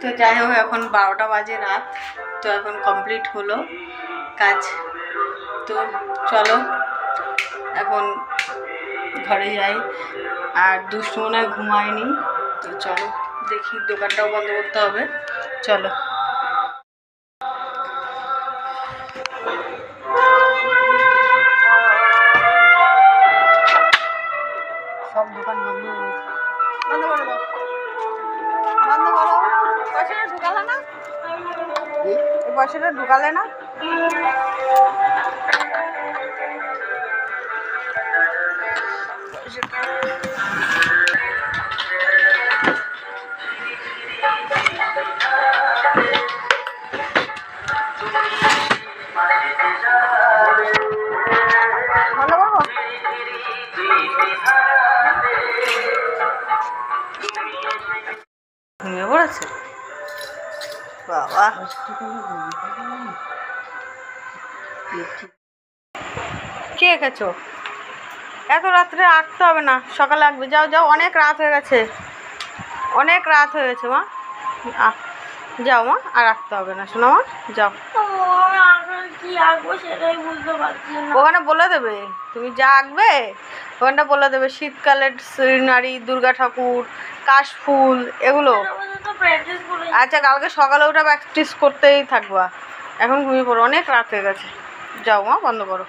তো যাই হোক, এখন 12টা বাজে রাত। তো এখন কমপ্লিট হলো কাজ। তো চলো এখন ঘরে যাই। আর দুষ্টু মনে হয় ঘুমায়নি। তো চলো দেখি, দোকানটাও বন্ধ করতে হবে। চলো। সব দোকান বন্ধ হয়ে গেছে। বন্ধ করে দাও, বন্ধ করো। পয়সাটা ঢুকালে না? এই পয়সাটা ঢুকালে না? ঘুমিয়ে পড়েছে বাবা। কে খেছো? এত রাত্রে আঁকতে হবে না, সকালে আঁকবে। যাও যাও, অনেক রাত হয়ে গেছে, অনেক রাত হয়ে গেছে মা। যাও মা, আর আঁকতে হবে না, শোনো মা, যাও। কি আঁকবো সেটাই বুঝতে পারছি না। ওখানে বলে দেবে তুমি যা আঁকবে, ওখানটা বলে দেবে শীতকালের সিনারি, দুর্গা ঠাকুর, কাশফুল, এগুলো। আচ্ছা, কালকে সকালে ওটা প্র্যাকটিস করতেই থাকবা। এখন ঘুমিয়ে পড়ো, অনেক রাত হয়ে গেছে। যাও মা, বন্ধ করো।